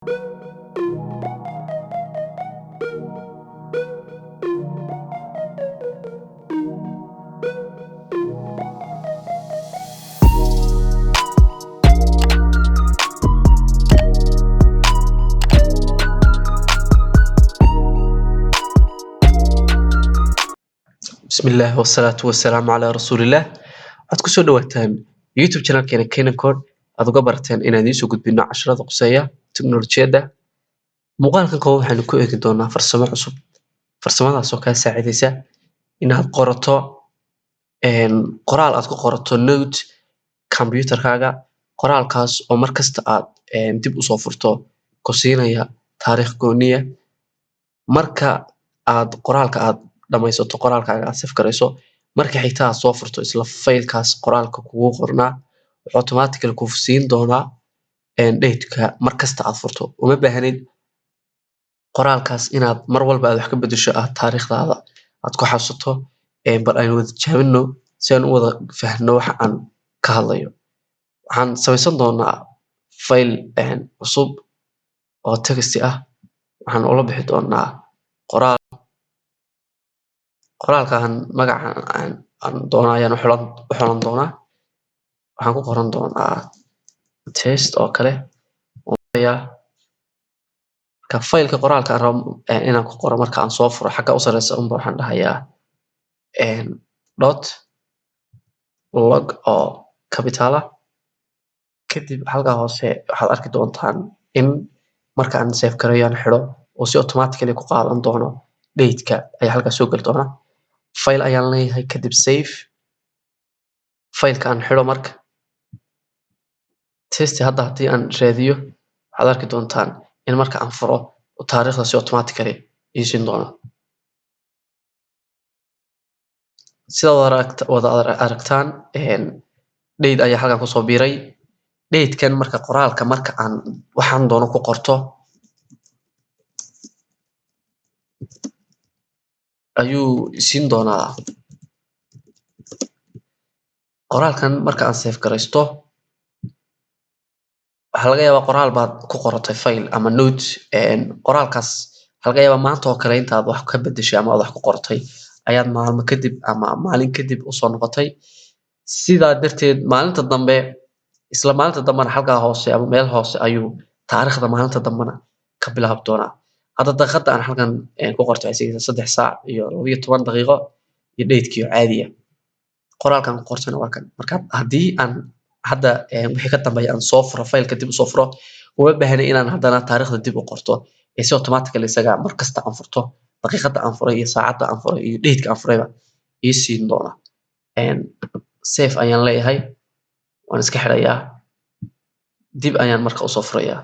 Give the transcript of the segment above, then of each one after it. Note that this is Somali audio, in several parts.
بسم الله والصلاة والسلام على رسول الله. waxaad kusoo dhawaataan youtube channelkeena Kenan Code aad uga barateen inaan idiin soo gudbino casharada quseeya tiknoolajiyada. Muuqaalkan kooban waxaanu ku eegi doonaa farsamo cusub, farsamadaas oo kaa saacidaysa inaad qorato qoraal aad ku qorato note computerkaaga, qoraalkaas oo markasta aad dib usoo furto ku siinaya taariikh gooniya. marka aad qoraalka aad dhamaysato qoraalkaaga aad save garayso, marka xigta aad soo furto isla faylkaas qoraalka kugu qornaa wuxuu automatically kuu siin doonaa date-ka markasta aad furto. uma baahnid qoraalkaas inaad mar walba aad wax ka bedesho aad taariikhdaada aad ku xasuusto. bal aynu wada jaabino si aan u wada fahno waxa aan ka hadlayo. waxaan samaysan doonaa fayl cusub oo text ah. waxaan ula bixi doonaa qoraalkan magaca aan doonayaan u xulan doonaa. waxaan ku qoran doonaa test oo kale ka faylka qoraalka aan rabo inaan ku qoro. marka aan soo furo xagga u sareysa unba waxaan dhahayaa dot log oo capital ah. kadib halka hoose waxaad arki doontaan in marka aan save gareeyo aan xiro oo si automatically ku qaadan doono date-ka ayaa halkaas soo gali doona. fayl ayaan leeyahay, kadib save faylka aan xiro. marka test hadda haddii aan raadiyo waxaad arki doontaan in marka aan furo taariikhda si automatically ii siin doono. sidaad wada aragtaan date ayaa halkan kusoo biiray. date-kan marka qoraalka marka aan waxaan doono ku qorto ayuu siin doonaa. qoraalkan marka aan save garaysto waxaa laga yaabaa qoraal baad ku qoratay fayl ama note. qoraalkaas waxaa laga yaabaa maanta oo kale intaad wax ka bedeshay ama aad wax ku qortay ayaad maalmo kadib ama maalin kadib usoo noqotay. sidaa darteed maalinta dambe isla maalinta dambena halkaa hoose ama meel hoose ayuu taariikhda maalinta dambena ka bilaabi doonaa. hadda daqiiqada aan halkan ku qortay waxay sigaysaa 3 saac iyo 12 daqiiqo iyo date-kii oo caadi ah. qoraalkan ku qortayna waa kan. marka haddii aan hadda wixii ka dambeeya aan soo furo faylka dib usoo furo, uma baahna inaan haddana taariikhda dib u qorto si automatically isaga markasta aan furto daqiiqada aan furay iyo saacada aan furay iyo date-ka aan furayba ii siin doona. save ayaan leeyahay, waan iska xirayaa, dib ayaan marka usoo furayaa.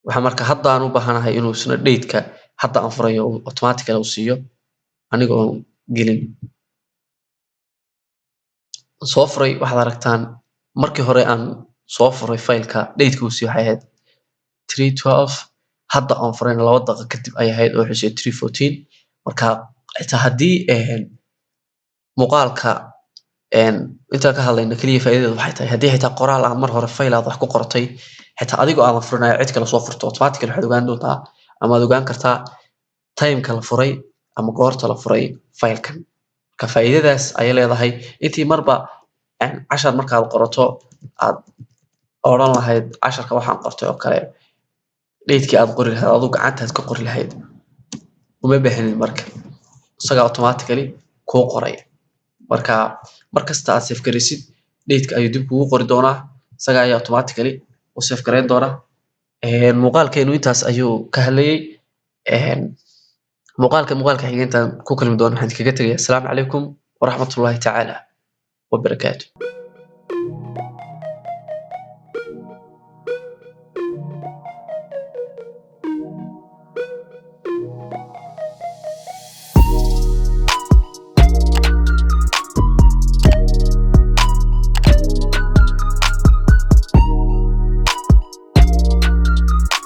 waxaa marka hadda aan u baahanahay inuu isna date-ka hadda aan furayo automatically uu siiyo anigoo gelin. soo furay waxaad aragtaan markii hore aan soo furay faylka date-ka uu sii waxay ahayd 3:12. hadda aan furayna 2 daqiiqo kadib ay ahayd oo xusay 3:14. marka xitaa haddii muuqaalka inta ka hadlayna kaliya faa'iidada waxay tahay haddii xitaa qoraal aan mar hore fayl aad wax ku qortay xitaa adigoo aan furanayo cid kale soo furto automatically waxaad ogaan doontaa ama aad ogaan kartaa time-ka la furay ama goorta la furay faylkan. marka faa'iidadaas ayay leedahay. intii marba cashar markaad qorato aad oran lahayd casharka waxaan qortay oo kale date-kii aad qori lahayd adigu gacantaad ka qori lahayd uma baahnid marka isaga automatically kuu qoray. marka markasta aad save garaysid date-ka ayuu dib kugu qori doonaa, isaga ayaa automatically u save garayn doona. muuqaalkeenu intaas ayuu ka hadlayay. muuqaalka xigeentan ku kulmi doona waxaan kaga tagayaa. assalaamu calaykum waraxmatullaahi tacaala wabarakaatuh.